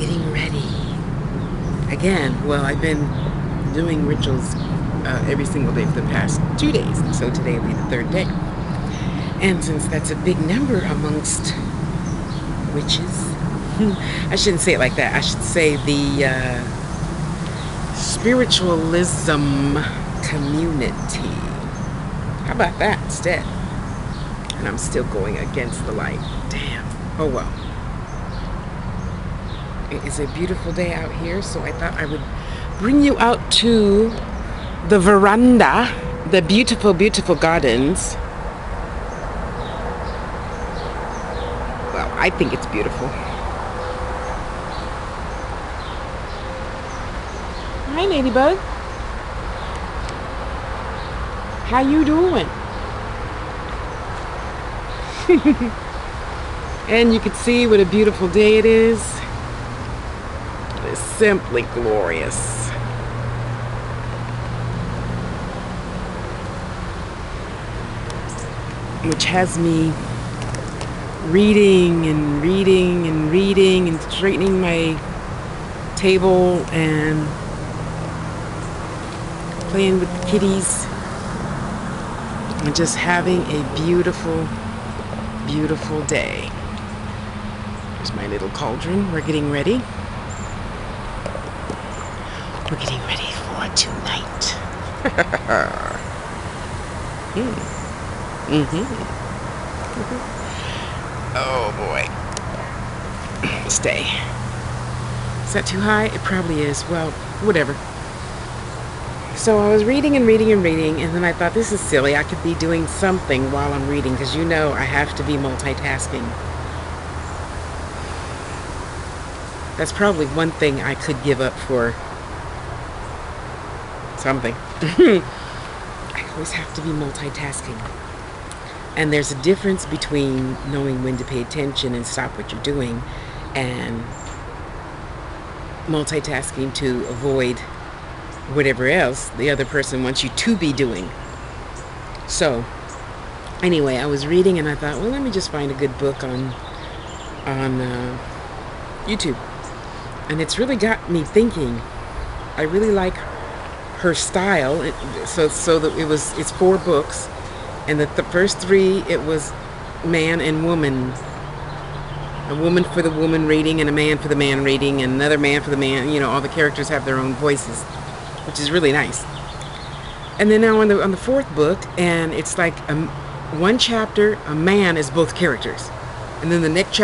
getting ready. Again, well, I've been doing rituals every single day for the past 2 days. So today will be the third day. And since that's a big number amongst witches, I shouldn't say it like that. I should say the spiritualism community. How about that instead? And I'm still going against the light. Damn. Oh well. It is a beautiful day out here, so I thought I would bring you out to the veranda, the beautiful, beautiful gardens. Well, I think it's beautiful. Hi, Ladybug. How you doing? And you can see what a beautiful day it is. It is simply glorious. Which has me reading and reading and reading and straightening my table and playing with the kitties and just having a beautiful, beautiful day. There's my little cauldron. We're getting ready. We're getting ready for tonight. Oh boy. Stay. Is that too high? It probably is. Well, whatever. So I was reading and reading and reading, and then I thought, this is silly. I could be doing something while I'm reading, because you know I have to be multitasking. That's probably one thing I could give up for something. I always have to be multitasking. And there's a difference between knowing when to pay attention and stop what you're doing, and multitasking to avoid whatever else the other person wants you to be doing. So anyway, I was reading and I thought, well, let me just find a good book on YouTube. And it's really got me thinking. I really like her style. So that it's 4 books, and the first 3 it was man and woman. A woman for the woman reading, and a man for the man reading, and another man for the man. You know, all the characters have their own voices, which is really nice. And then now on the 4th book, and it's like one chapter, a man is both characters, and then the next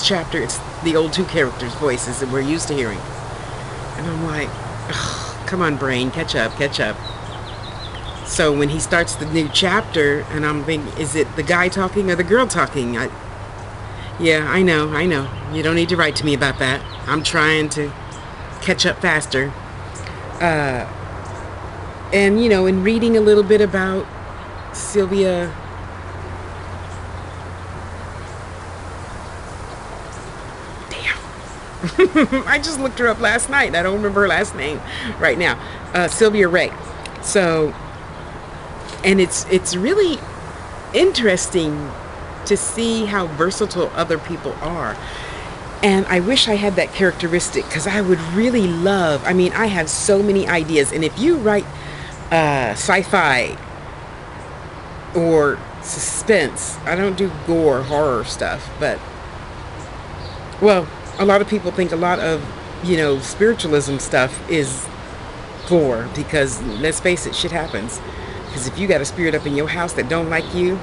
chapter, it's the old 2 characters' voices that we're used to hearing. And I'm like, oh, come on, brain, catch up. So when he starts the new chapter, and I'm thinking, is it the guy talking or the girl talking? Yeah, I know. You don't need to write to me about that. I'm trying to catch up faster. And, you know, in reading a little bit about Sylvia... Damn. I just looked her up last night. I don't remember her last name right now. Sylvia Ray. So, and it's really interesting to see how versatile other people are. And I wish I had that characteristic, because I would really love, I mean, I have so many ideas. And if you write sci-fi or suspense, I don't do gore, horror stuff, but, well, a lot of people think a lot of, you know, spiritualism stuff is gore, because let's face it, shit happens. Because if you got a spirit up in your house that don't like you,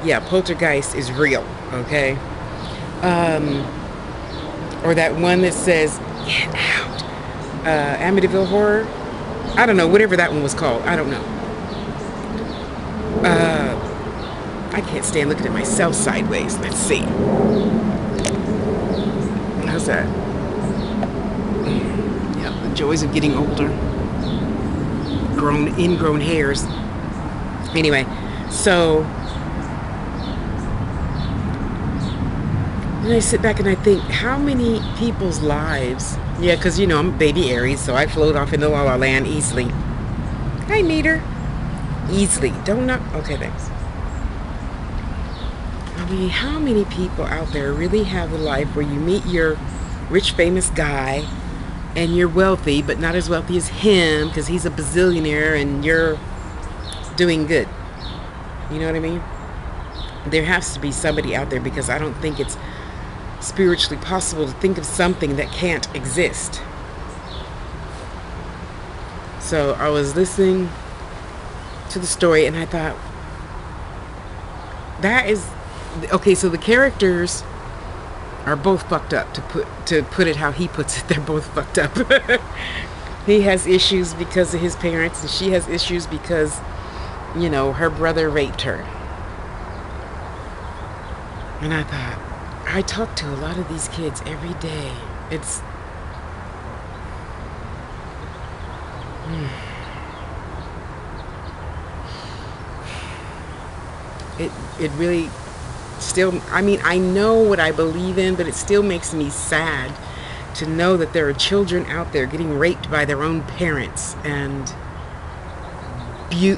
yeah, poltergeist is real, okay? Or that one that says, get out. Amityville Horror? I don't know, whatever that one was called. I don't know. I can't stand looking at myself sideways. Let's see. How's that? Yeah, the joys of getting older. Ingrown hairs. Anyway, so... And I sit back and I think, how many people's lives... Yeah, because, you know, I'm baby Aries, so I float off into La La Land easily. Hi, meter. Easily. Don't know. Okay, thanks. I mean, how many people out there really have a life where you meet your rich famous guy, and you're wealthy but not as wealthy as him because he's a bazillionaire and you're doing good. You know what I mean? There has to be somebody out there, because I don't think it's spiritually possible to think of something that can't exist. So I was listening to the story and I thought, that is okay. So the characters are both fucked up, to put it how he puts it. They're both fucked up. He has issues because of his parents, and she has issues because, you know, her brother raped her. And I thought, I talk to a lot of these kids every day. It really still, I mean, I know what I believe in, but it still makes me sad to know that there are children out there getting raped by their own parents and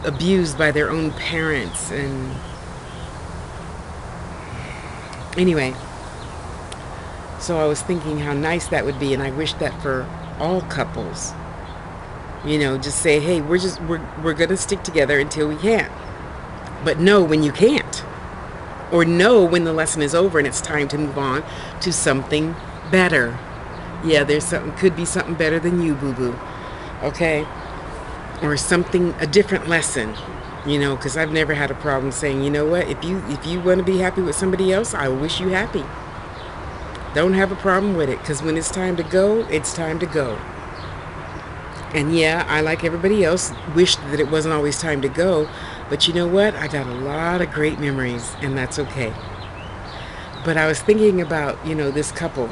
abused by their own parents. And anyway, so I was thinking how nice that would be, and I wish that for all couples. You know, just say, hey, we're gonna stick together until we can't. But know when you can't. Or know when the lesson is over and it's time to move on to something better. Yeah, could be something better than you, boo-boo. Okay? Or something, a different lesson. You know, because I've never had a problem saying, you know what, if you want to be happy with somebody else, I wish you happy. Don't have a problem with it, because when it's time to go, it's time to go. And yeah, I, like everybody else, wished that it wasn't always time to go. But you know what? I got a lot of great memories, and that's okay. But I was thinking about, you know, this couple.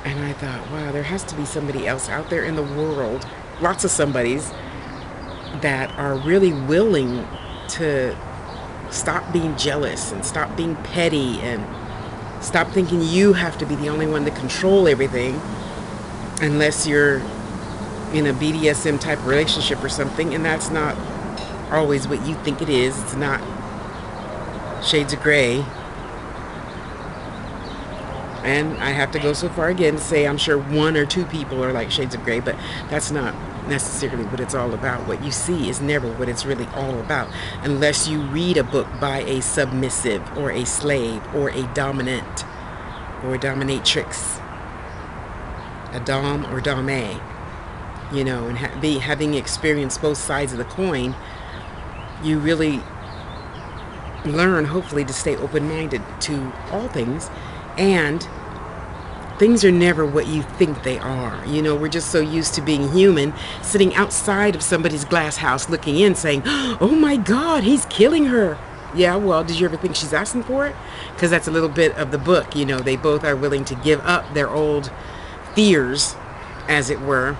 And I thought, wow, there has to be somebody else out there in the world, lots of somebodies, that are really willing to stop being jealous and stop being petty and stop thinking you have to be the only one to control everything, unless you're in a BDSM type relationship or something. And that's not always what you think it is. It's not shades of gray. And I have to go so far again to say I'm sure one or two people are like shades of gray, but that's not necessarily what it's all about. What you see is never what it's really all about, unless you read a book by a submissive or a slave or a dominant or a dominatrix, a dom or dame, you know, and having experienced both sides of the coin, you really learn, hopefully, to stay open-minded to all things. And things are never what you think they are. You know, we're just so used to being human, sitting outside of somebody's glass house looking in saying, oh my God, he's killing her. Yeah, well, did you ever think she's asking for it? Because that's a little bit of the book. You know, they both are willing to give up their old fears, as it were,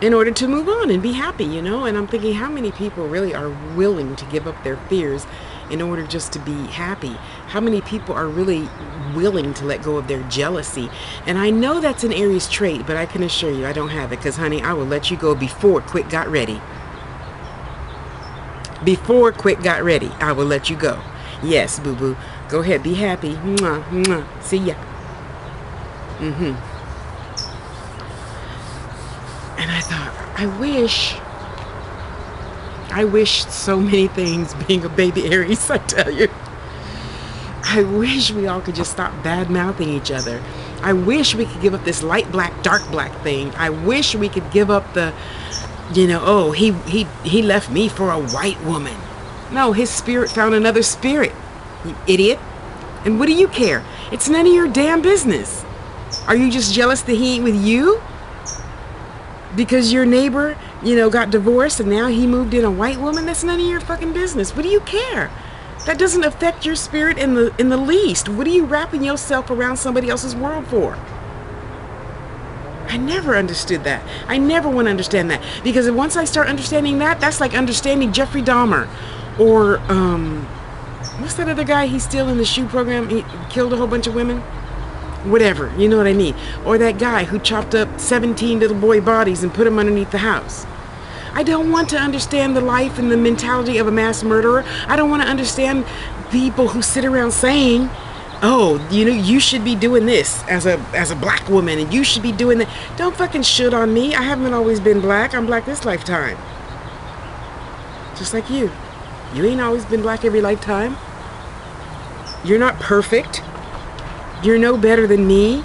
in order to move on and be happy, you know. And I'm thinking, how many people really are willing to give up their fears in order just to be happy? How many people are really willing to let go of their jealousy? And I know that's an Aries trait, but I can assure you I don't have it, because honey, I will let you go before Quick got ready. Before Quick got ready, I will let you go. Yes, boo-boo. Go ahead, be happy. Mwah, mwah. See ya. And I thought, I wish so many things, being a baby Aries, I tell you. I wish we all could just stop bad-mouthing each other. I wish we could give up this light black, dark black thing. I wish we could give up the, you know, oh, he left me for a white woman. No, his spirit found another spirit, you idiot. And what do you care? It's none of your damn business. Are you just jealous that he ain't with you? Because your neighbor, you know, got divorced and now he moved in a white woman? That's none of your fucking business. What do you care? That doesn't affect your spirit in the least. What are you wrapping yourself around somebody else's world for? I never understood that. I never want to understand that. Because once I start understanding that, that's like understanding Jeffrey Dahmer. Or, what's that other guy? He's still in the shoe program. He killed a whole bunch of women. Whatever, you know what I mean? Or that guy who chopped up 17 little boy bodies and put them underneath the house. I don't want to understand the life and the mentality of a mass murderer. I don't want to understand people who sit around saying Oh, you should be doing this as a black woman, and you should be doing that. Don't fucking shit on me. I haven't always been black. I'm black this lifetime. Just like you. You ain't always been black every lifetime. You're not perfect. You're no better than me.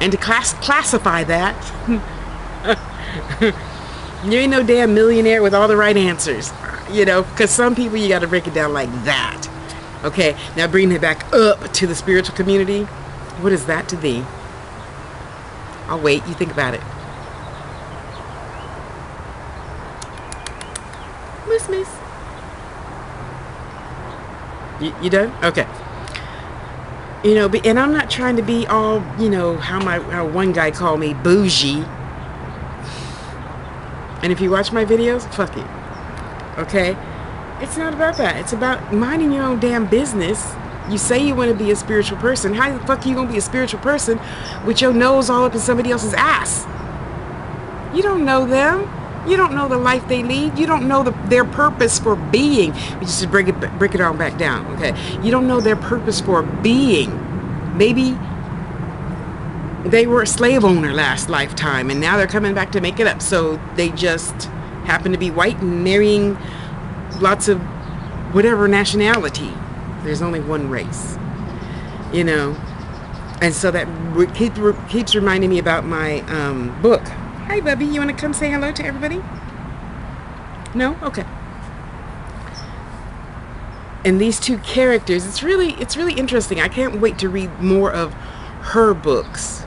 And to classify that, you ain't no damn millionaire with all the right answers. Because some people you got to break it down like that. Okay, now bring it back up to the spiritual community. What is that to thee? I'll wait. You think about it. Miss. You done? Okay. And I'm not trying to be all, how one guy called me bougie. And if you watch my videos, fuck it. Okay? It's not about that. It's about minding your own damn business. You say you want to be a spiritual person. How the fuck are you going to be a spiritual person with your nose all up in somebody else's ass? You don't know them. You don't know the life they lead. You don't know their purpose for being. We just break it all back down, okay? You don't know their purpose for being. Maybe they were a slave owner last lifetime, and now they're coming back to make it up. So they just happen to be white and marrying lots of whatever nationality. There's only one race, And so that keeps reminding me about my book. Hi, Bubby. You want to come say hello to everybody? No? Okay. And these two characters, it's really interesting. I can't wait to read more of her books.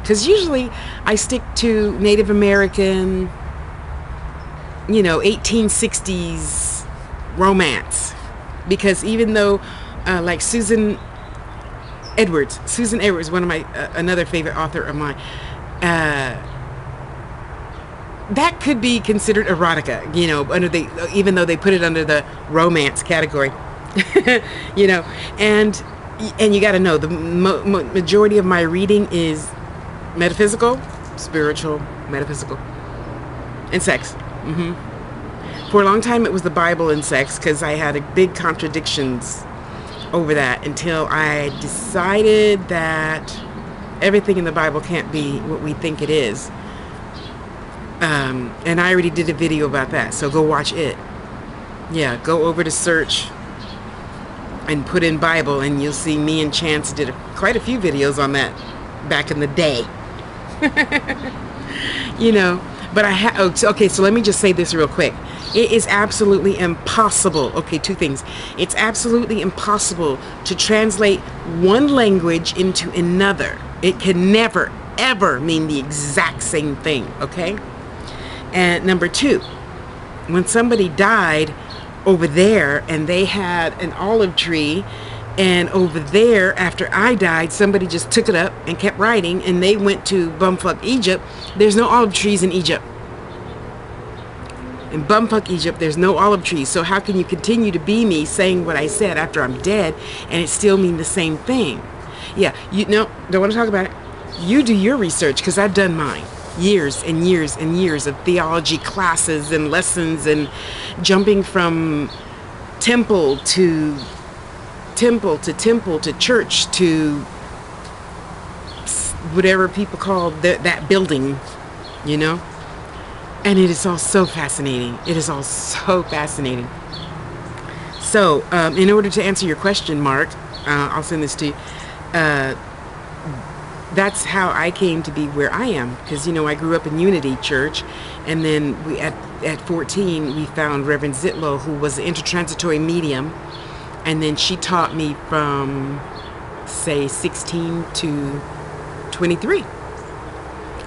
Because usually I stick to Native American, 1860s romance. Because even though, like Susan Edwards, one of my, another favorite author of mine, that could be considered erotica, even though they put it under the romance category, and you got to know the majority of my reading is metaphysical, spiritual, metaphysical, and sex. For a long time, it was the Bible and sex because I had big contradictions over that until I decided that everything in the Bible can't be what we think it is. And I already did a video about that, so go watch it. Yeah, go over to search and put in Bible, and you'll see me and Chance did quite a few videos on that back in the day. But okay, so let me just say this real quick. It is absolutely impossible. Okay, two things. It's absolutely impossible to translate one language into another. It can never, ever mean the exact same thing, okay? And number two, when somebody died over there and they had an olive tree, and over there after I died, somebody just took it up and kept writing, and they went to bumfuck Egypt. There's no olive trees in Egypt. In bumfuck Egypt, there's no olive trees. So how can you continue to be me saying what I said after I'm dead and it still mean the same thing? Yeah, don't want to talk about it. You do your research, because I've done mine. Years and years and years of theology classes and lessons, and jumping from temple to temple to temple to church to whatever people call that building, and it is all so fascinating. So in order to answer your question, Mark, I'll send this to you. That's how I came to be where I am, because I grew up in Unity Church, and then we at 14 we found Reverend Zitlow, who was an intertransitory medium, and then she taught me from say 16 to 23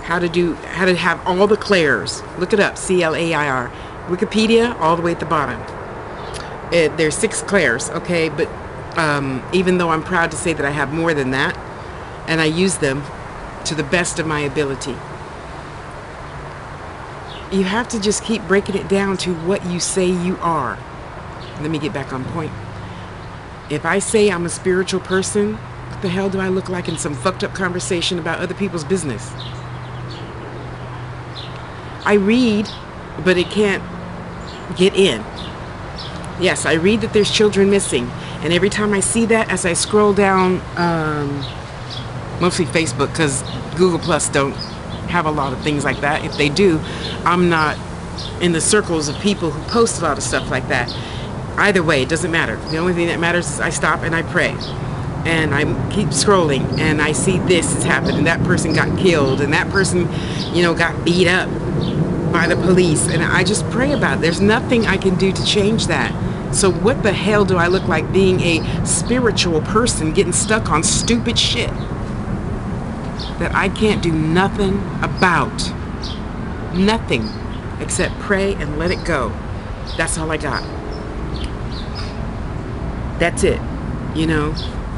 how to have all the clairs. Look it up, CLAIR, Wikipedia, all the way at the bottom. There's 6 clairs, okay, but even though I'm proud to say that I have more than that, and I use them to the best of my ability. You have to just keep breaking it down to what you say you are. Let me get back on point. If I say I'm a spiritual person, what the hell do I look like in some fucked up conversation about other people's business? I read, but it can't get in. Yes, I read that there's children missing, And every time I see that, as I scroll down, mostly Facebook, because Google Plus don't have a lot of things like that. If they do, I'm not in the circles of people who post a lot of stuff like that. Either way, it doesn't matter. The only thing that matters is I stop and I pray. And I keep scrolling and I see this has happened and that person got killed and that person, got beat up by the police. And I just pray about it. There's nothing I can do to change that. So what the hell do I look like being a spiritual person getting stuck on stupid shit that I can't do nothing about? Nothing except pray and let it go. That's all I got. That's it.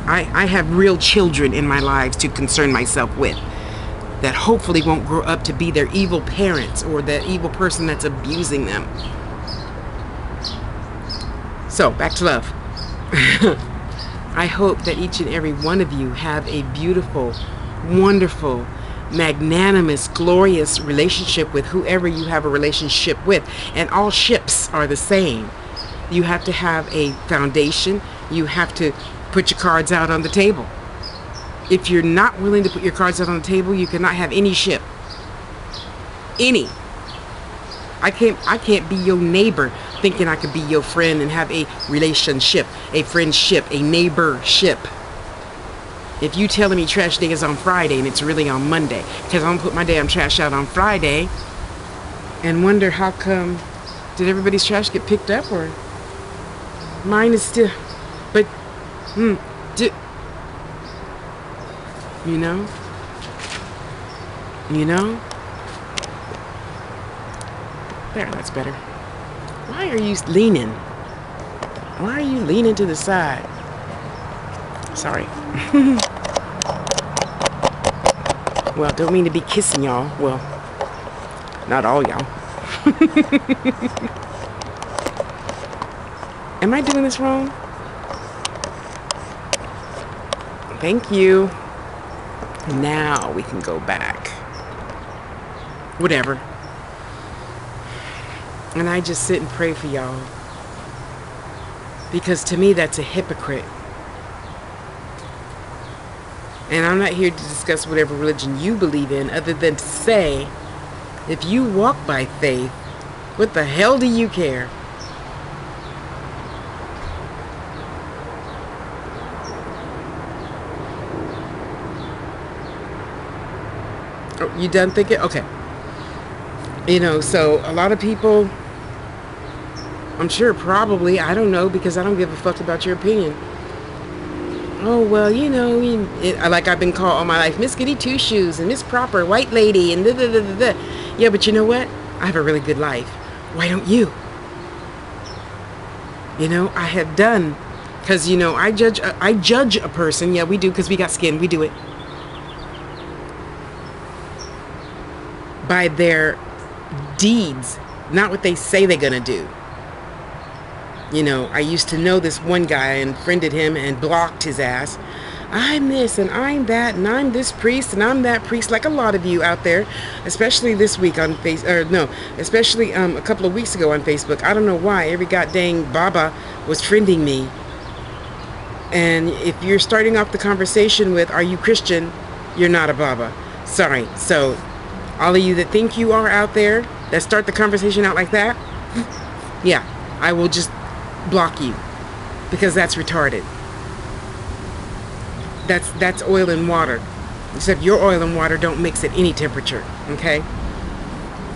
I have real children in my lives to concern myself with that hopefully won't grow up to be their evil parents or that evil person that's abusing them. So, back to love. I hope that each and every one of you have a beautiful, wonderful, magnanimous, glorious relationship with whoever you have a relationship with. And all ships are the same. You have to have a foundation. You have to put your cards out on the table. If you're not willing to put your cards out on the table, you cannot have any ship. Any. I can't be your neighbor thinking I could be your friend and have a relationship, a friendship, a neighborship. If you telling me trash day is on Friday and it's really on Monday, because I'm gonna put my damn trash out on Friday and wonder how come did everybody's trash get picked up or mine is still, but there, that's better. Why are you leaning? Why are you leaning to the side? Sorry. Well, don't mean to be kissing y'all. Well, not all y'all. Am I doing this wrong? Thank you. Now we can go back. Whatever. And I just sit and pray for y'all. Because to me, that's a hypocrite. And I'm not here to discuss whatever religion you believe in, other than to say, if you walk by faith, what the hell do you care? Oh, you done thinking? Okay. So a lot of people, I'm sure probably, I don't know, because I don't give a fuck about your opinion. Oh, well, like I've been called all my life, Miss Goody Two Shoes and Miss Proper, White Lady, and da-da-da-da-da. Yeah, but you know what? I have a really good life. Why don't you? I have done, because, I judge a person. Yeah, we do, because we got skin. We do it. By their deeds, not what they say they're gonna do. I used to know this one guy and friended him and blocked his ass. I'm this and I'm that and I'm this priest and I'm that priest, like a lot of you out there, especially this week on especially a couple of weeks ago on Facebook. I don't know why every goddamn Baba was friending me. And if you're starting off the conversation with, are you Christian? You're not a Baba. Sorry. So all of you that think you are out there, that start the conversation out like that, yeah, I will just block you, because that's retarded. That's oil and water, except your oil and water don't mix at any temperature. Okay,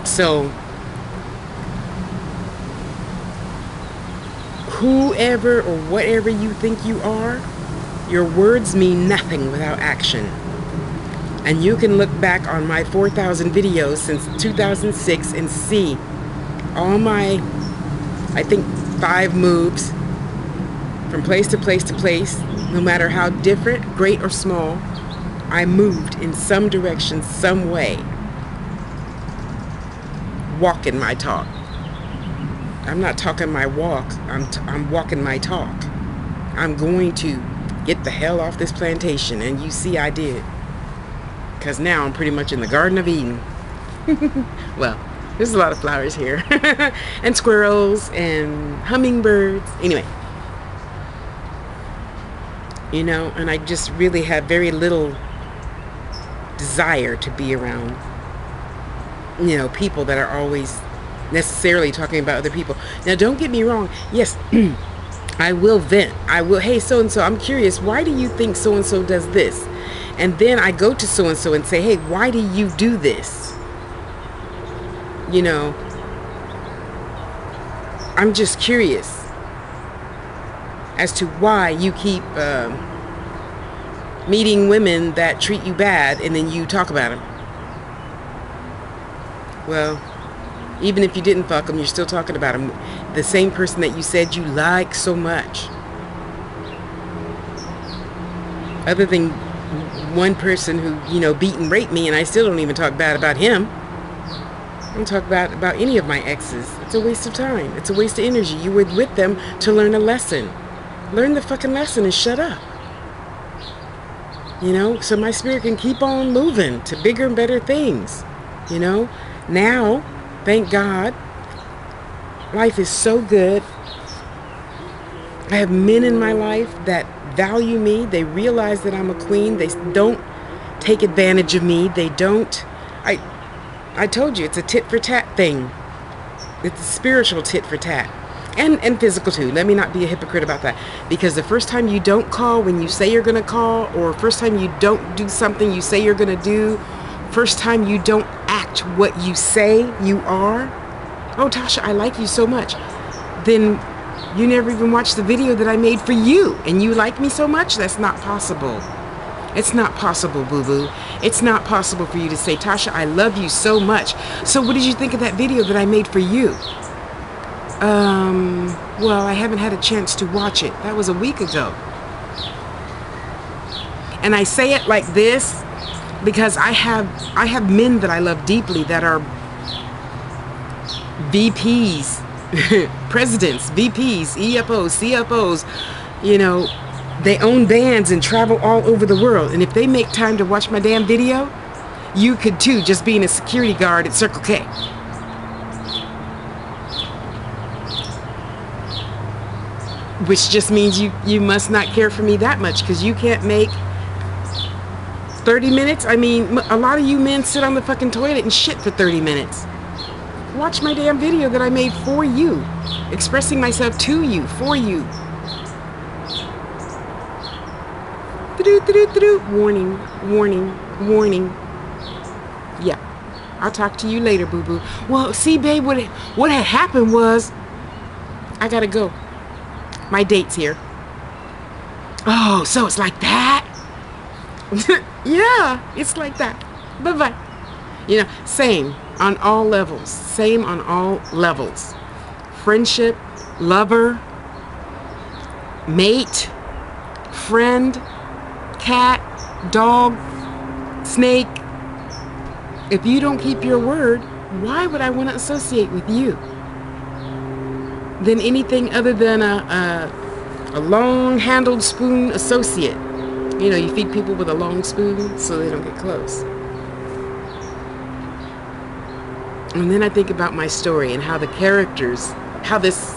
so whoever or whatever you think you are, your words mean nothing without action. And you can look back on my 4,000 videos since 2006 and see all my, I think, 5 moves from place to place to place. No matter how different, great or small, I moved in some direction, some way. Walking my talk. I'm not talking my walk. I'm walking my talk. I'm going to get the hell off this plantation, and you see I did. Because now I'm pretty much in the Garden of Eden. Well, there's a lot of flowers here. And squirrels and hummingbirds. Anyway. you know, and I just really have very little desire to be around, you know, people that are always necessarily talking about other people. Now, don't get me wrong. Yes, I will vent. I will, hey, so and so, I'm curious, why do you think so and so does this? And then I go to so and so and say, hey, why do you do this? You know, I'm just curious as to why you keep meeting women that treat you bad and then you talk about them. Well, even if you didn't fuck them, you're still talking about them. The same person that you said you like so much. Other than one person who, you know, beat and raped me, and I still don't even talk bad about him. I don't talk bad about any of my exes. It's a waste of time. It's a waste of energy. You were with them to learn a lesson. Learn the fucking lesson and shut up. You know, so my spirit can keep on moving to bigger and better things. You know, now, thank God, life is so good. I have men in my life that value me. They realize that I'm a queen. They don't take advantage of me. They don't. I told you, it's a tit for tat thing. It's a spiritual tit for tat. And physical too. Let me not be a hypocrite about that. Because the first time you don't call when you say you're going to call, or first time you don't do something you say you're going to do, first time you don't act what you say you are, oh, Tasha, I like you so much. Then you never even watched the video that I made for you, and you like me so much? That's not possible. It's not possible, boo-boo. It's not possible for you to say, Tasha, I love you so much. So what did you think of that video that I made for you? Well, I haven't had a chance to watch it. That was a week ago. And I say it like this because I have men that I love deeply that are VPs, presidents, VPs, EFOs, CFOs, you know, they own bands and travel all over the world. And if they make time to watch my damn video, you could too, just being a security guard at Circle K. Which just means you must not care for me that much, because you can't make 30 minutes. I mean, a lot of you men sit on the fucking toilet and shit for 30 minutes. Watch my damn video that I made for you, expressing myself to you, for you. Warning, warning, warning. Yeah, I'll talk to you later, boo-boo. Well, see, babe, what had happened was I gotta go. My date's here. Oh, so it's like that? Yeah, it's like that. Bye-bye. You know, same on all levels. Same on all levels. Friendship, lover, mate, friend, cat, dog, snake. If you don't keep your word, why would I want to associate with you? Than anything other than a long-handled spoon associate. You know, you feed people with a long spoon so they don't get close. And then I think about my story and how the characters, how this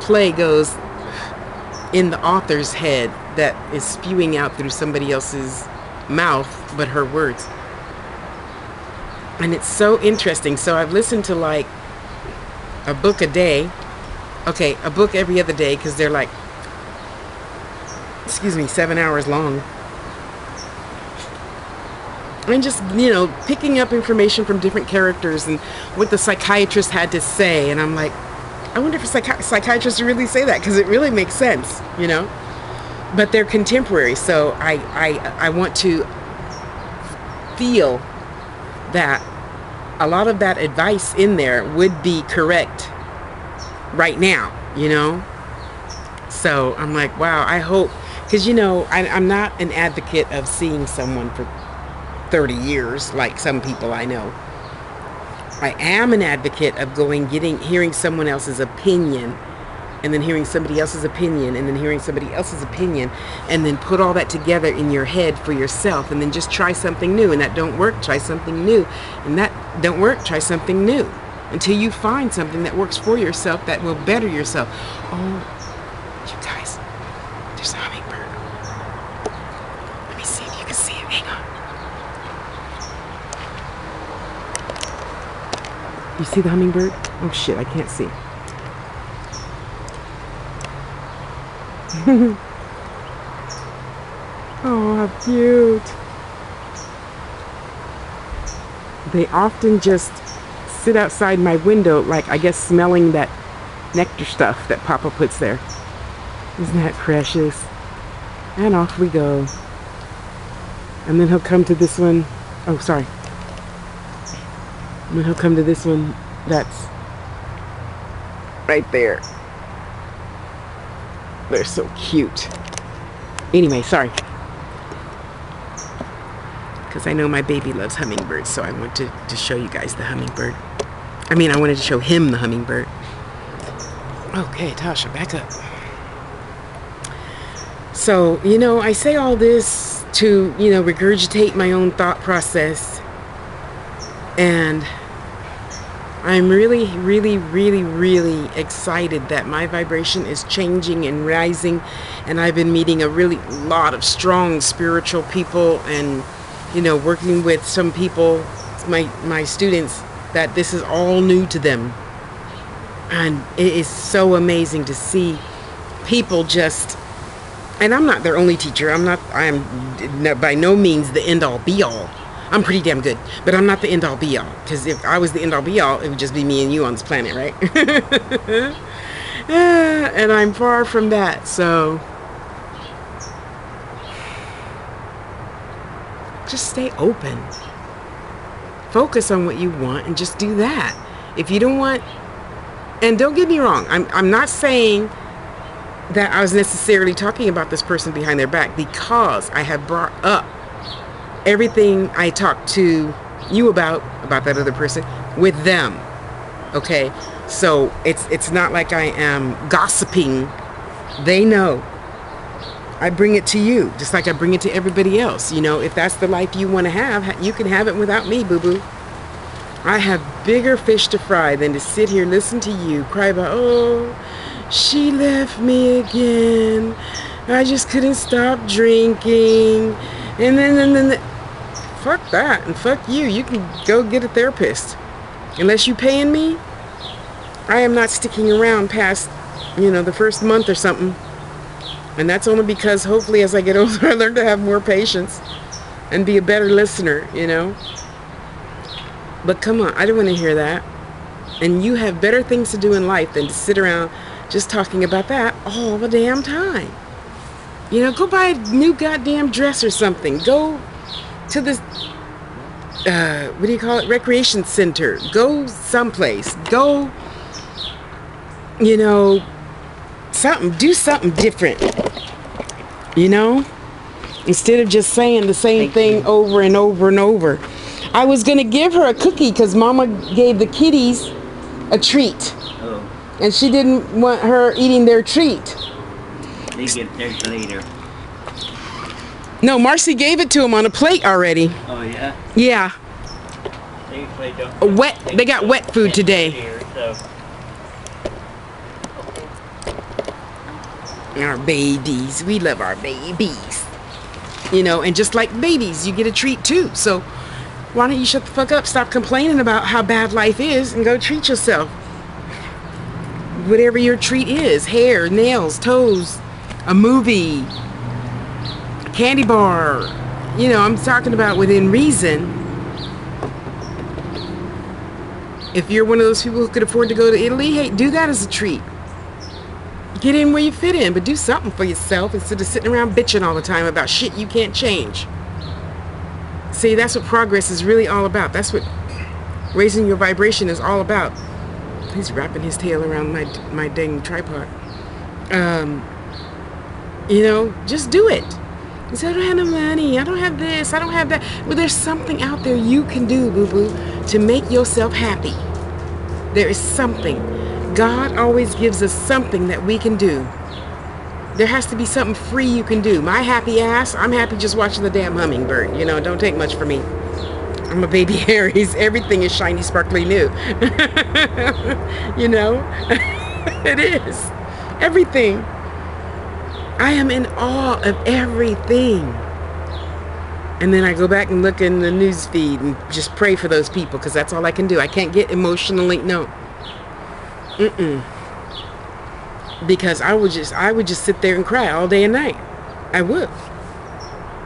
play goes in the author's head that is spewing out through somebody else's mouth, but her words. And it's so interesting. So I've listened to like a book a day. Okay, a book every other day, because they're like, 7 hours long. And just, you know, picking up information from different characters and what the psychiatrist had to say. And I'm like, I wonder if psychiatrists really say that, because it really makes sense, you know. But they're contemporary, so I want to feel that a lot of that advice in there would be correct right now, you know. So I'm like, wow, I hope, because, you know, I'm not an advocate of seeing someone for 30 years like some people I know. I am an advocate of hearing someone else's opinion, and then hearing somebody else's opinion, and then hearing somebody else's opinion, and then put all that together in your head for yourself, and then just try something new. And that don't work, try something new. And that don't work, try something new. Until you find something that works for yourself, that will better yourself. Oh, you guys, there's a hummingbird. Hang on. You see the hummingbird? Oh shit, I can't see. Oh, how cute. They often just sit outside my window, like I guess smelling that nectar stuff that Papa puts there. Isn't that precious? And off we go. And then he'll come to this one. Oh, sorry. And then he'll come to this one that's right there. They're so cute. Anyway, sorry. Because I know my baby loves hummingbirds, so I want to show you guys the hummingbird. I mean, I wanted to show him the hummingbird. Okay, Tasha, back up. So, you know, I say all this to, you know, regurgitate my own thought process. And I'm really, really, really, really excited that my vibration is changing and rising. And I've been meeting a really lot of strong spiritual people and, you know, working with some people, my students, that this is all new to them. And it is so amazing to see people just, and I'm not their only teacher. I am by no means the end all be all. I'm pretty damn good, but I'm not the end all be all. Because if I was the end all be all, it would just be me and you on this planet, right? And I'm far from that. So just stay open. Focus on what you want and just do that. If you don't want, and don't get me wrong, I'm not saying that I was necessarily talking about this person behind their back, because I have brought up everything I talked to you about that other person with them. Okay, so it's not like I am gossiping. They know. I bring it to you just like I bring it to everybody else. You know, if that's the life you want to have, you can have it without me, boo-boo. I have bigger fish to fry than to sit here, listen to you cry about, oh, she left me again. I just couldn't stop drinking. And then fuck that and fuck you. You can go get a therapist. Unless you paying me, I am not sticking around past, you know, the first month or something. And that's only because hopefully as I get older, I learn to have more patience and be a better listener, you know. But come on, I don't want to hear that. And you have better things to do in life than to sit around just talking about that all the damn time. You know, go buy a new goddamn dress or something. Go to this, what do you call it? Recreation center. Go someplace. Go, you know, do something different, you know, instead of just saying the same thing over and over and over. I was going to give her a cookie because Mama gave the kitties a treat. Oh. And she didn't want her eating their treat. They get theirs later. No, Marcy gave it to them on a plate already. Oh, yeah? Yeah. They got wet food today. Here, so. Our babies, we love our babies, you know, and just like babies, you get a treat too. So why don't you shut the fuck up, stop complaining about how bad life is, and go treat yourself. Whatever your treat is, hair, nails, toes, a movie, a candy bar, you know, I'm talking about within reason. If you're one of those people who could afford to go to Italy, hey, do that as a treat. Get in where you fit in, but do something for yourself instead of sitting around bitching all the time about shit you can't change. See, that's what progress is really all about. That's what raising your vibration is all about. He's wrapping his tail around my dang tripod. You know, just do it. You say, I don't have no money, I don't have this, I don't have that. Well, there's something out there you can do, boo-boo, to make yourself happy. There is something. God always gives us something that we can do. There has to be something free you can do. My happy ass, I'm happy just watching the damn hummingbird. You know, don't take much for me. I'm a baby Aries. Everything is shiny, sparkly, new. You know? It is. Everything. I am in awe of everything. And then I go back and look in the news feed and just pray for those people, because that's all I can do. I can't get emotionally, no. Because I would just sit there and cry all day and night. I would.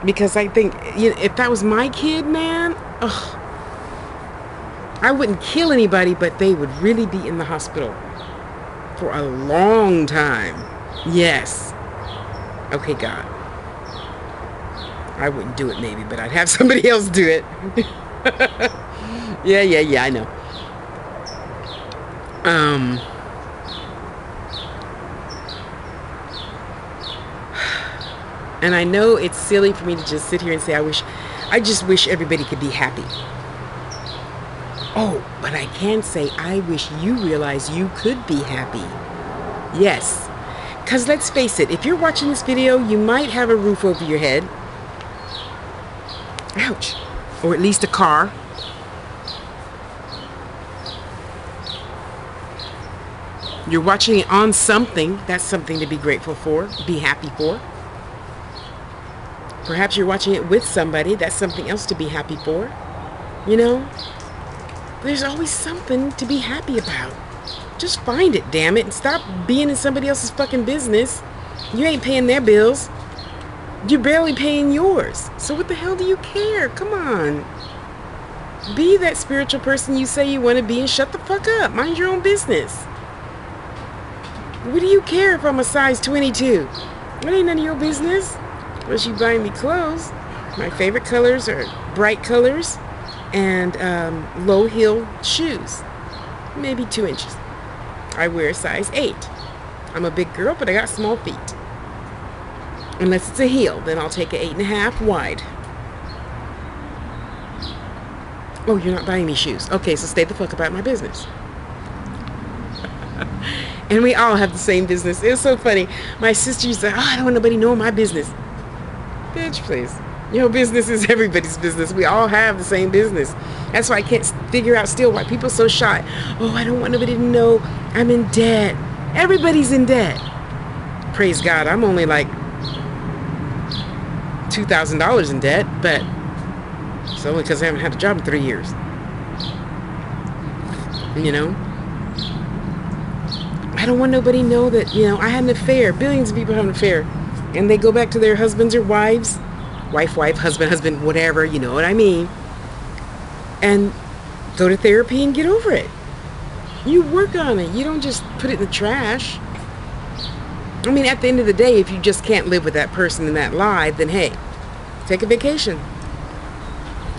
Because I think, you know, if that was my kid, man, ugh, I wouldn't kill anybody, but they would really be in the hospital for a long time. Yes. Okay, God. I wouldn't do it maybe, but I'd have somebody else do it. Yeah, I know. And I know it's silly for me to just sit here and say I just wish everybody could be happy. Oh, but I can say I wish you realize you could be happy. Yes. Because let's face it, if you're watching this video, you might have a roof over your head. Ouch. Or at least a car. You're watching it on something. That's something to be grateful for, be happy for. Perhaps you're watching it with somebody. That's something else to be happy for. You know? There's always something to be happy about. Just find it, damn it, and stop being in somebody else's fucking business. You ain't paying their bills. You're barely paying yours. So what the hell do you care? Come on. Be that spiritual person you say you want to be and shut the fuck up. Mind your own business. What do you care if I'm a size 22? It ain't none of your business. Unless you buying me clothes. My favorite colors are bright colors and low heel shoes. Maybe 2 inches. I wear a size 8. I'm a big girl, but I got small feet. Unless it's a heel, then I'll take an 8.5 wide. Oh, you're not buying me shoes. Okay, so stay the fuck about my business. And we all have the same business. It was so funny. My sister used to say, I don't want nobody knowing my business. Bitch, please. Your business is everybody's business. We all have the same business. That's why I can't figure out still why people are so shy. Oh, I don't want nobody to know I'm in debt. Everybody's in debt. Praise God, I'm only like $2,000 in debt, but it's only because I haven't had a job in 3 years. You know? I don't want nobody to know that, you know, I had an affair. Billions of people have an affair. And they go back to their husbands or wives. Wife, husband, whatever, you know what I mean. And go to therapy and get over it. You work on it. You don't just put it in the trash. I mean, at the end of the day, if you just can't live with that person and that lie, then hey, take a vacation.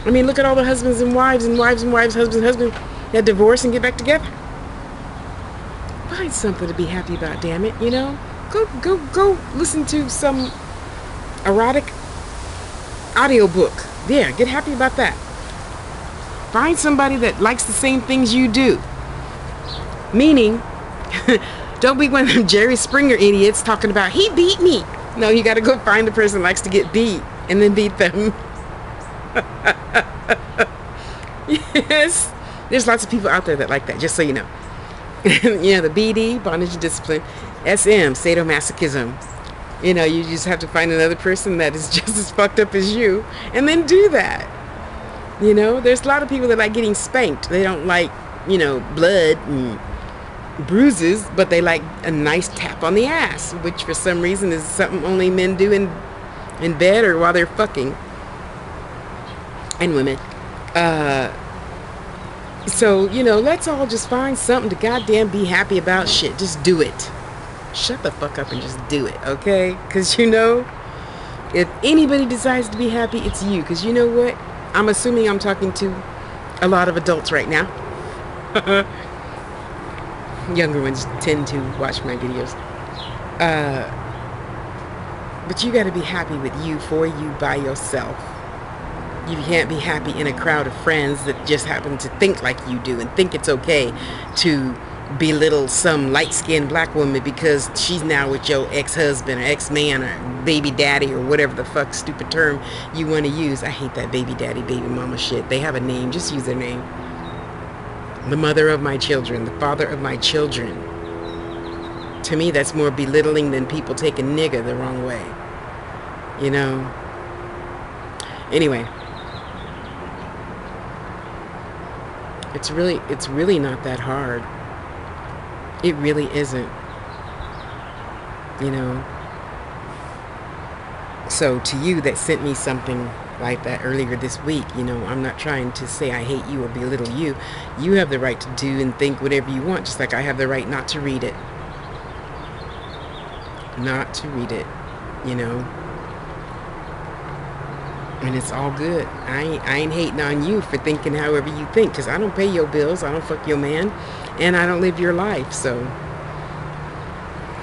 I mean, look at all the husbands and wives, husbands, that divorce and get back together. Find something to be happy about, damn it, you know? Go listen to some erotic audiobook. Yeah, get happy about that. Find somebody that likes the same things you do. Meaning, don't be one of them Jerry Springer idiots talking about, he beat me. No, you got to go find the person who likes to get beat and then beat them. Yes. There's lots of people out there that like that, just so you know. You know, the BD, bondage and discipline. SM, sadomasochism. You know, you just have to find another person that is just as fucked up as you and then do that. You know, there's a lot of people that like getting spanked. They don't like, you know, blood and bruises, but they like a nice tap on the ass, which for some reason is something only men do in bed or while they're fucking. And women. So, you know, let's all just find something to goddamn be happy about. Shit, just do it. Shut the fuck up and just do it, okay? Because, you know, if anybody decides to be happy, it's you. Because you know what? I'm assuming I'm talking to a lot of adults right now. Younger ones tend to watch my videos. But you got to be happy with you, for you, by yourself. You can't be happy in a crowd of friends that just happen to think like you do and think it's okay to belittle some light-skinned black woman because she's now with your ex-husband or ex-man or baby daddy or whatever the fuck stupid term you want to use. I hate that baby daddy, baby mama shit. They have a name. Just use their name. The mother of my children, the father of my children. To me, that's more belittling than people taking nigga the wrong way. You know? Anyway, it's really not that hard. It really isn't, you know. So to you that sent me something like that earlier this week, you know, I'm not trying to say I hate you or belittle you. You have the right to do and think whatever you want, just like I have the right not to read it. Not to read it, you know. And it's all good. I ain't hating on you for thinking however you think, because I don't pay your bills, I don't fuck your man, and I don't live your life. So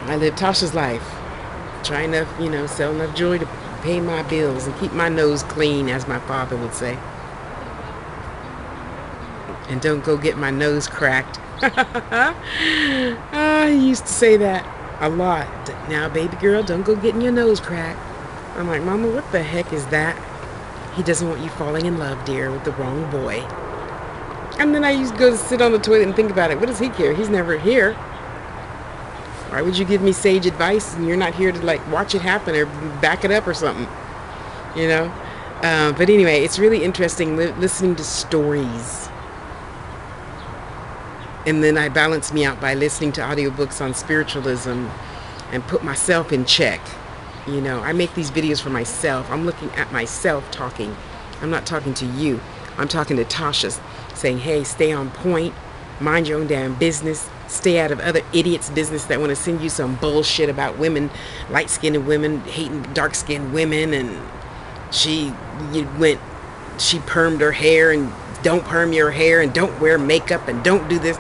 I live Tasha's life. Try enough, you know, sell enough jewelry to pay my bills and keep my nose clean, as my father would say. And don't go get my nose cracked. He used to say that a lot. Now, baby girl, don't go getting your nose cracked. I'm like, Mama, what the heck is that? He doesn't want you falling in love, dear, with the wrong boy. And then I used to go to sit on the toilet and think about it. What does he care? He's never here. Why would you give me sage advice and you're not here to like watch it happen or back it up or something? You know? But anyway, it's really interesting listening to stories. And then I balance me out by listening to audiobooks on spiritualism and put myself in check. You know, I make these videos for myself. I'm looking at myself talking. I'm not talking to you. I'm talking to Tasha, saying, hey, stay on point. Mind your own damn business. Stay out of other idiots' business that want to send you some bullshit about women, light-skinned women hating dark-skinned women, and she permed her hair, and don't perm your hair, and don't wear makeup, and don't do this.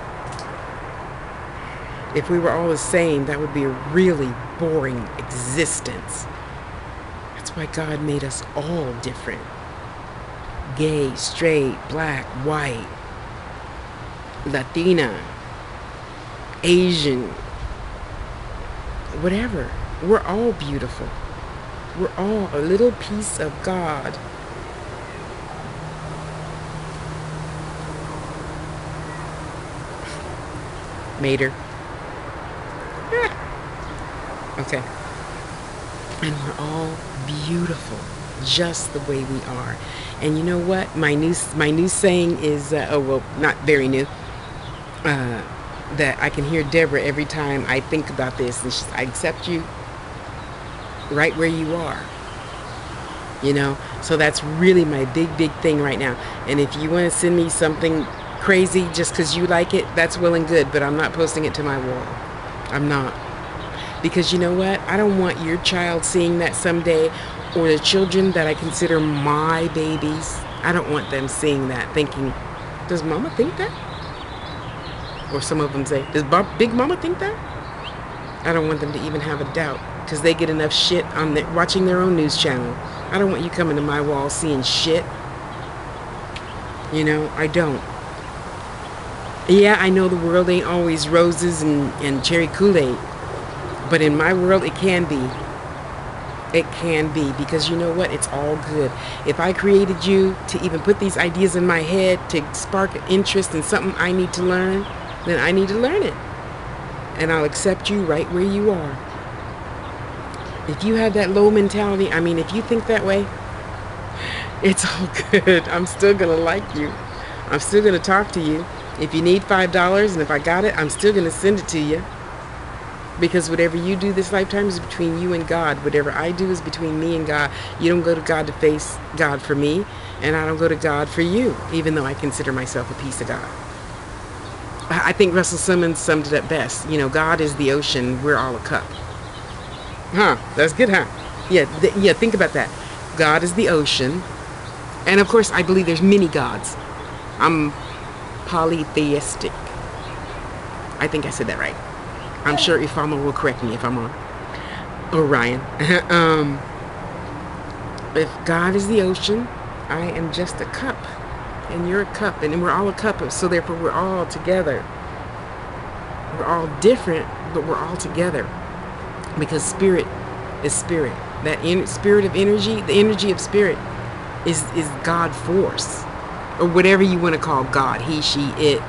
If we were all the same, that would be a really boring existence. That's why God made us all different. Gay, straight, black, white, Latina, Asian, whatever. We're all beautiful. We're all a little piece of God. Mater. Okay. And we're all beautiful, just the way we are. And you know what? My new saying is, oh well, not very new. That I can hear Deborah every time I think about this, and I accept you right where you are. You know, so that's really my big thing right now. And if you want to send me something crazy just because you like it, that's well and good. But I'm not posting it to my wall. I'm not. Because you know what? I don't want your child seeing that someday, or the children that I consider my babies. I don't want them seeing that thinking, does Mama think that? Or some of them say, does Big Mama think that? I don't want them to even have a doubt, because they get enough shit on watching their own news channel. I don't want you coming to my wall seeing shit. You know, I don't. Yeah, I know the world ain't always roses and cherry Kool-Aid. But in my world, it can be. It can be, because you know what? It's all good. If I created you to even put these ideas in my head to spark an interest in something I need to learn, then I need to learn it. And I'll accept you right where you are. If you have that low mentality, I mean, if you think that way, it's all good. I'm still going to like you. I'm still going to talk to you. If you need $5 and if I got it, I'm still going to send it to you. Because whatever you do this lifetime is between you and God. Whatever I do is between me and God. You don't go to God to face God for me, and I don't go to God for you, even though I consider myself a piece of God. I think Russell Simmons summed it up best. You know, God is the ocean, we're all a cup. Huh, that's good, huh? Yeah, think about that. God is the ocean. And of course, I believe there's many gods. I'm polytheistic. I think I said that right. I'm sure Ifama will correct me if I'm wrong. Or Ryan. If God is the ocean, I am just a cup. And you're a cup. And we're all a cup. So therefore, we're all together. We're all different, but we're all together. Because spirit is spirit. That spirit of energy, the energy of spirit, is God force. Or whatever you want to call God. He, she, it.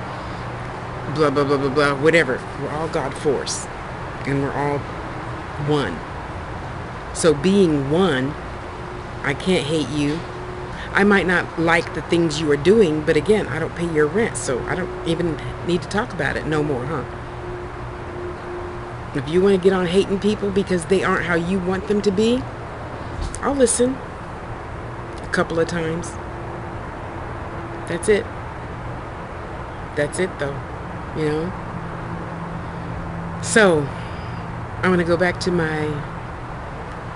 Blah, blah, blah, blah, blah, whatever. We're all God force. And we're all one. So being one, I can't hate you. I might not like the things you are doing, but again, I don't pay your rent, so I don't even need to talk about it no more, huh? If you want to get on hating people because they aren't how you want them to be, I'll listen a couple of times. That's it. That's it, though, you know? So, I'm going to go back to my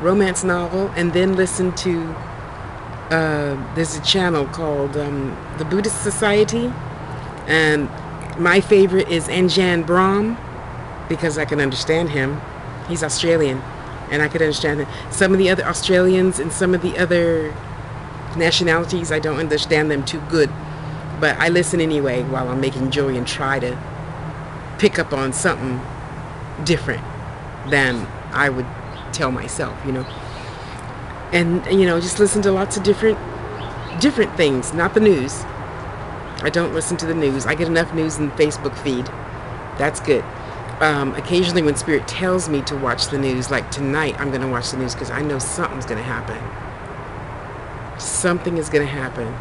romance novel and then listen to, there's a channel called the Buddhist Society, and my favorite is Anjan Brahm, because I can understand him. He's Australian, and I could understand him. Some of the other Australians and some of the other nationalities, I don't understand them too good, but I listen anyway while I'm making jewelry and try to pick up on something different than I would tell myself, you know. And, you know, just listen to lots of different things, not the news. I don't listen to the news. I get enough news in the Facebook feed. That's good. Occasionally when Spirit tells me to watch the news, like tonight I'm going to watch the news because I know something's going to happen. Something is going to happen.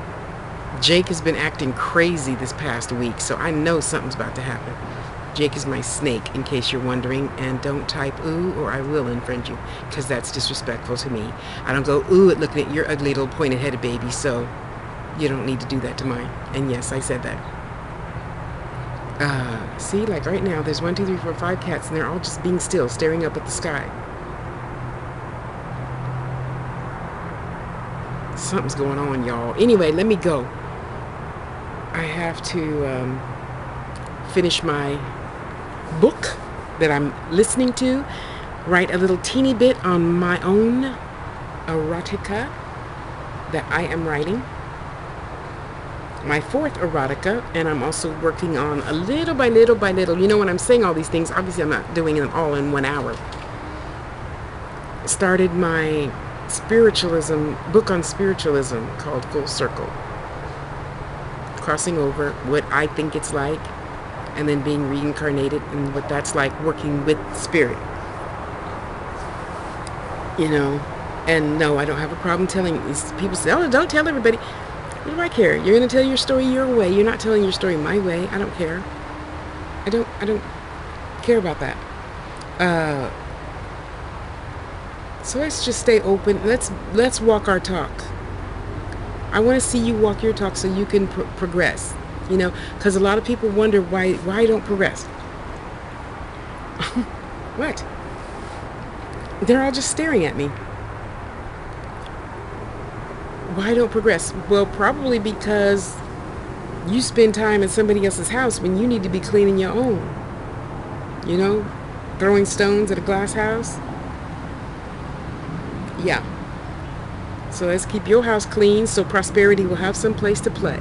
Jake has been acting crazy this past week, so I know something's about to happen. Jake is my snake, in case you're wondering, and don't type ooh or I will unfriend you, because that's disrespectful to me. I don't go ooh at looking at your ugly little pointed-headed baby, so you don't need to do that to mine. And yes, I said that. See, like right now, there's 1, 2, 3, 4, 5 cats, and they're all just being still, staring up at the sky. Something's going on, y'all. Anyway, let me go. I have to finish my book that I'm listening to, write a little teeny bit on my own erotica that I am writing. My 4th erotica, and I'm also working on a little by little by little. You know, when I'm saying all these things, obviously I'm not doing them all in 1 hour. Started my spiritualism book on spiritualism called Full Circle. Crossing over what I think it's like, and then being reincarnated, and what that's like working with spirit. You know, and no, I don't have a problem telling these people. Say, oh, don't tell everybody. What do I care? You're going to tell your story your way. You're not telling your story my way. I don't care. I don't care about that. So let's just stay open. Let's walk our talk. I want to see you walk your talk so you can progress. You know, because a lot of people wonder why I don't progress. What? They're all just staring at me. Why don't progress? Well, probably because you spend time in somebody else's house when you need to be cleaning your own. You know, throwing stones at a glass house. Yeah. So let's keep your house clean so prosperity will have some place to play.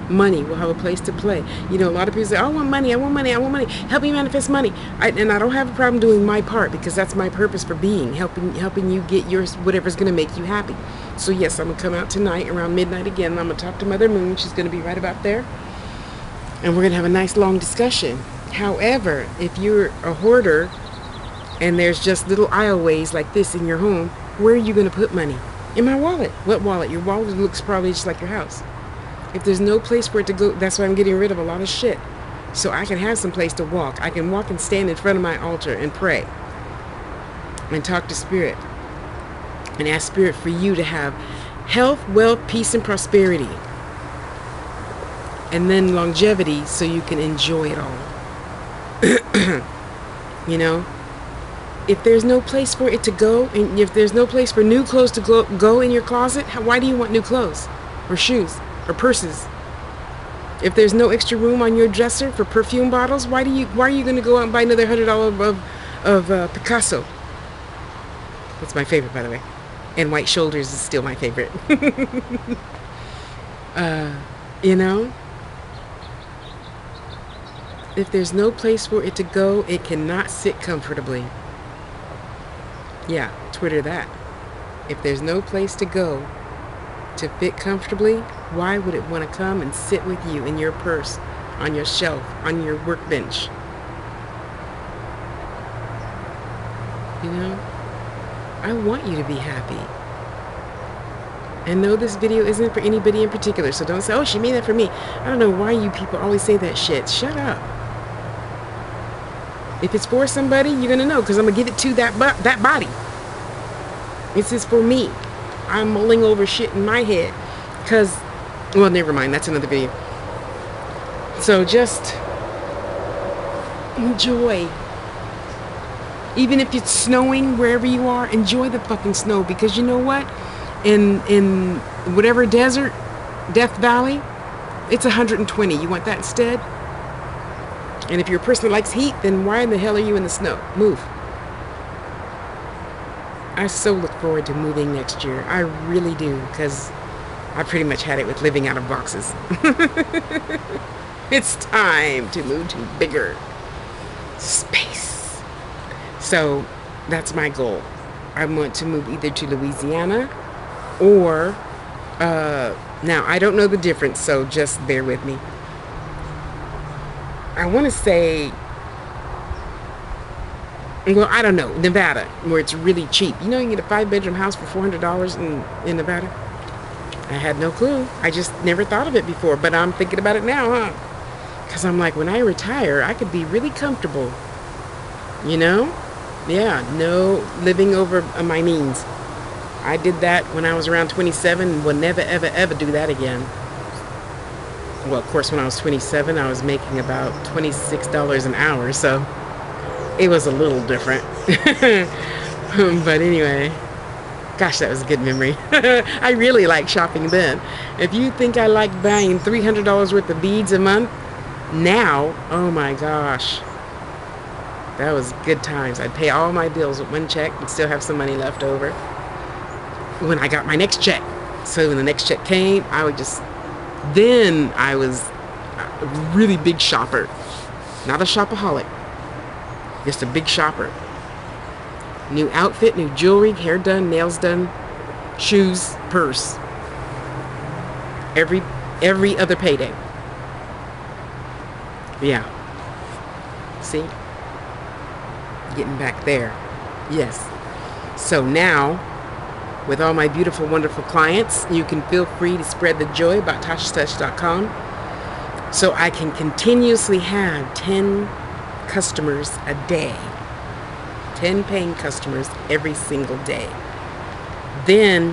Money will have a place to play. You know, a lot of people say, oh, I want money, I want money, I want money. Help me manifest money. And I don't have a problem doing my part, because that's my purpose for being, helping you get yours, whatever's going to make you happy. So yes, I'm going to come out tonight around midnight again, and I'm going to talk to Mother Moon. She's going to be right about there. And we're going to have a nice long discussion. However, if you're a hoarder and there's just little aisleways like this in your home, where are you going to put money? In my wallet. What wallet? Your wallet looks probably just like your house. If there's no place for it to go, that's why I'm getting rid of a lot of shit. So I can have some place to walk. I can walk and stand in front of my altar and pray. And talk to Spirit. And ask Spirit for you to have health, wealth, peace, and prosperity. And then longevity so you can enjoy it all. You know? If there's no place for it to go, and if there's no place for new clothes to go in your closet, why do you want new clothes? Or shoes? Or purses? If there's no extra room on your dresser for perfume bottles, why are you going to go out and buy another $100 of Picasso? That's my favorite, by the way. And White Shoulders is still my favorite. You know? If there's no place for it to go, it cannot sit comfortably. Yeah, Twitter that. If there's no place to go to fit comfortably, why would it want to come and sit with you in your purse, on your shelf, on your workbench? You know? I want you to be happy. And no, this video isn't for anybody in particular, so don't say, oh, she made that for me. I don't know why you people always say that shit. Shut up. If it's for somebody, you're going to know, because I'm going to give it to that body. This is for me. I'm mulling over shit in my head. Because, well, never mind. That's another video. So just enjoy. Even if it's snowing wherever you are, enjoy the fucking snow. Because you know what? In whatever desert, Death Valley, it's 120. You want that instead? And if you're a person that likes heat, then why in the hell are you in the snow? Move. I so look forward to moving next year. I really do, because I pretty much had it with living out of boxes. It's time to move to bigger space. So that's my goal. I want to move either to Louisiana or, now I don't know the difference, so just bear with me. I want to say, well, I don't know, Nevada, where it's really cheap. You know, you can get a 5-bedroom house for $400 in Nevada. I had no clue. I just never thought of it before, but I'm thinking about it now, huh? Because I'm like, when I retire, I could be really comfortable. You know? Yeah, no living over my means. I did that when I was around 27 and will never, ever, ever do that again. Well, of course, when I was 27, I was making about $26 an hour, so it was a little different. But anyway, gosh, that was a good memory. I really like shopping then. If you think I like buying $300 worth of beads a month, now, oh my gosh. That was good times. I'd pay all my bills with one check and still have some money left over when I got my next check. So when the next check came, I would just... Then I was a really big shopper. Not a shopaholic. Just a big shopper. New outfit, new jewelry, hair done, nails done, shoes, purse. Every other payday. Yeah. See? Getting back there. Yes. So now, with all my beautiful, wonderful clients, you can feel free to spread the joy about tashaspeaks.com, so I can continuously have 10 customers a day. 10 paying customers every single day. Then,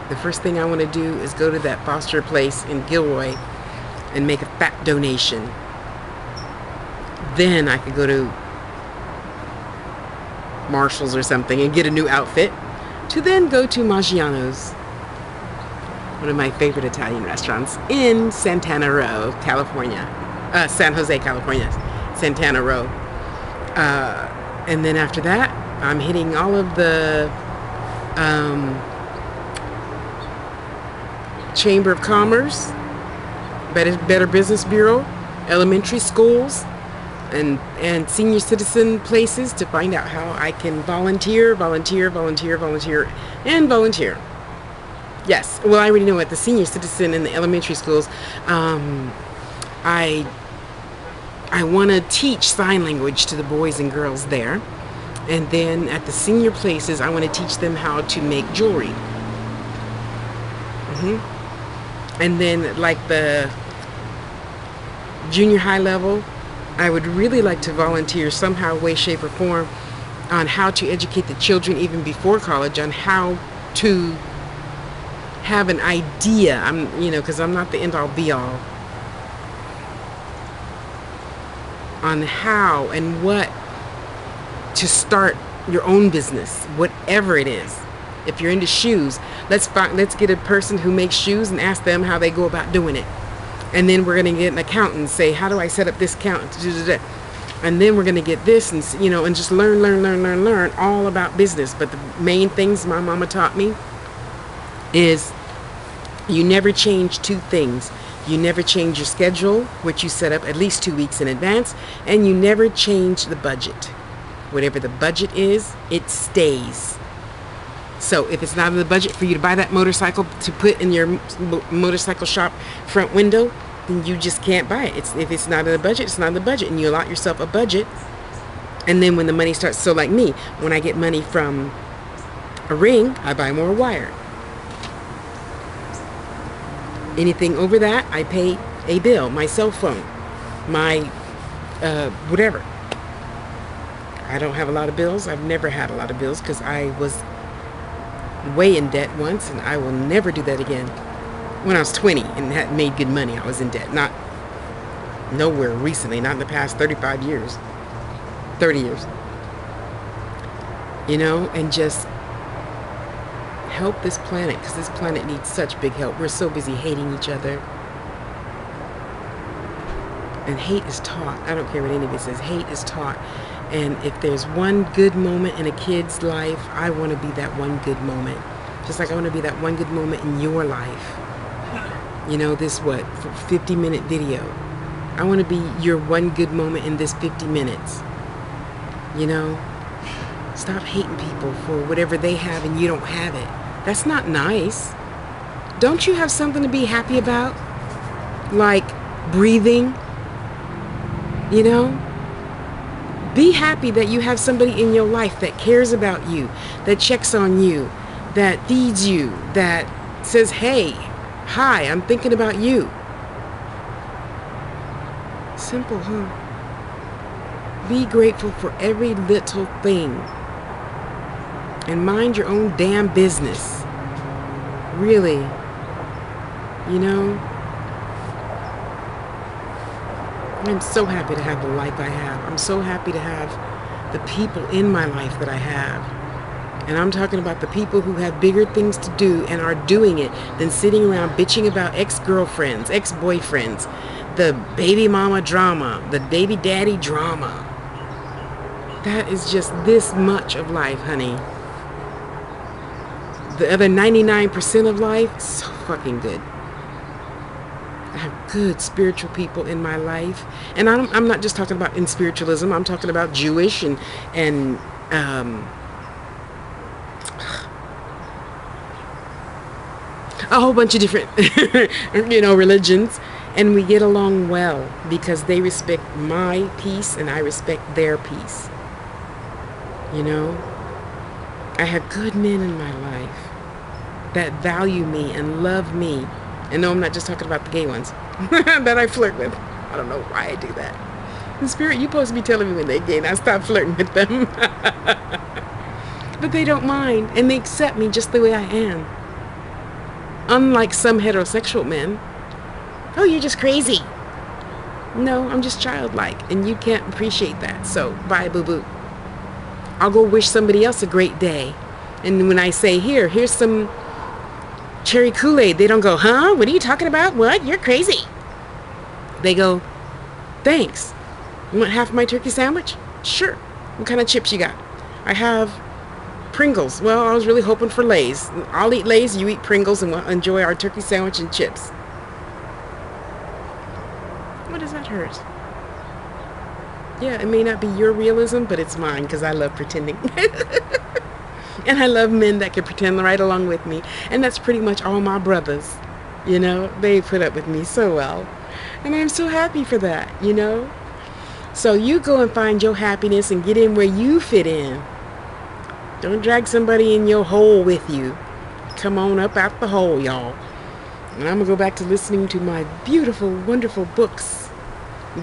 the first thing I want to do is go to that foster place in Gilroy and make a fat donation. Then I could go to Marshall's or something and get a new outfit, to then go to Maggiano's, one of my favorite Italian restaurants in Santana Row, California. San Jose, California. Santana Row. And then after that, I'm hitting all of the Chamber of Commerce, Better Business Bureau, elementary schools, and senior citizen places to find out how I can volunteer. Yes, well, I already know at the senior citizen and the elementary schools, I want to teach sign language to the boys and girls there. And then at the senior places, I want to teach them how to make jewelry. And then like the junior high level, I would really like to volunteer somehow, way, shape, or form on how to educate the children even before college on how to have an idea. Because I'm not the end-all be-all on how and what to start your own business, whatever it is. If you're into shoes, let's get a person who makes shoes and ask them how they go about doing it. And then we're going to get an accountant and say, how do I set up this account? And then we're going to get this and just learn all about business. But the main things my mama taught me is you never change two things. You never change your schedule, which you set up at least 2 weeks in advance, and you never change the budget. Whatever the budget is, it stays. So if it's not in the budget for you to buy that motorcycle to put in your motorcycle shop front window, then you just can't buy it. If it's not in the budget, it's not in the budget. And you allot yourself a budget. And then when the money starts, so like me, when I get money from a ring, I buy more wire. Anything over that, I pay a bill, my cell phone, my whatever. I don't have a lot of bills. I've never had a lot of bills because I was way in debt once, and I will never do that again. When I was 20 and had made good money, I was in debt. Not nowhere recently, not in the past 35 years, 30 years. You know, and just help this planet, because this planet needs such big help. We're so busy hating each other. And hate is taught. I don't care what anybody says. Hate is taught. And if there's one good moment in a kid's life, I want to be that one good moment. Just like I want to be that one good moment in your life. You know, this 50-minute video. I want to be your one good moment in this 50 minutes. You know? Stop hating people for whatever they have and you don't have it. That's not nice. Don't you have something to be happy about? Like breathing? You know? Be happy that you have somebody in your life that cares about you, that checks on you, that feeds you, that says, hey, hi, I'm thinking about you. Simple, huh? Be grateful for every little thing. And mind your own damn business. Really. You know? I'm so happy to have the life I have. I'm so happy to have the people in my life that I have. And I'm talking about the people who have bigger things to do and are doing it than sitting around bitching about ex-girlfriends, ex-boyfriends, the baby mama drama, the baby daddy drama. That is just this much of life, honey. The other 99% of life, so fucking good. I have good spiritual people in my life. And I'm not just talking about in spiritualism. I'm talking about Jewish and a whole bunch of different, religions. And we get along well because they respect my peace and I respect their peace. You know? I have good men in my life that value me and love me. And no, I'm not just talking about the gay ones that I flirt with. I don't know why I do that. In spirit, you're supposed to be telling me when they're gay and I stop flirting with them. But they don't mind and they accept me just the way I am. Unlike some heterosexual men. Oh, you're just crazy. No, I'm just childlike and you can't appreciate that. So, bye, boo-boo. I'll go wish somebody else a great day. And when I say, here's some cherry Kool-Aid, they don't go, huh? What are you talking about? What? You're crazy. They go, thanks. You want half of my turkey sandwich? Sure. What kind of chips you got? I have Pringles. Well, I was really hoping for Lay's. I'll eat Lay's, you eat Pringles, and we'll enjoy our turkey sandwich and chips. What does that hurt? Yeah, it may not be your realism, but it's mine because I love pretending. And I love men that can pretend right along with me. And that's pretty much all my brothers. You know, they put up with me so well. And I'm so happy for that, you know. So you go and find your happiness and get in where you fit in. Don't drag somebody in your hole with you. Come on up out the hole, y'all. And I'm going to go back to listening to my beautiful, wonderful books.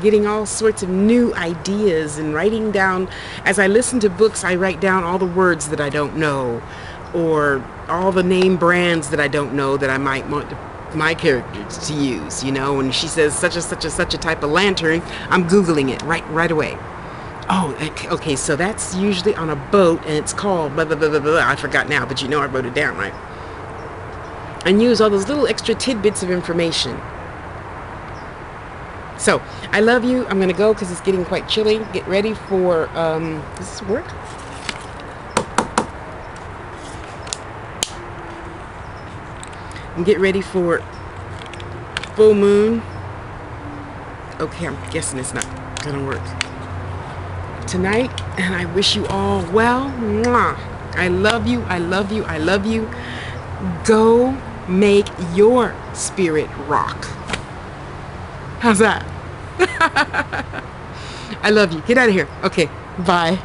Getting all sorts of new ideas and writing down. As I listen to books, I write down all the words that I don't know, or all the name brands that I don't know that I might want my characters to use. You know, when she says such a type of lantern, I'm Googling it right away. Oh, okay, so that's usually on a boat and it's called blah, blah, blah, blah, blah. I forgot now, but you know I wrote it down, right? And use all those little extra tidbits of information. So, I love you. I'm going to go because it's getting quite chilly. Get ready for, does this work? And get ready for full moon. Okay, I'm guessing it's not going to work tonight. And I wish you all well. Mwah. I love you. I love you. I love you. Go make your spirit rock. How's that? I love you. Get out of here. Okay. Bye.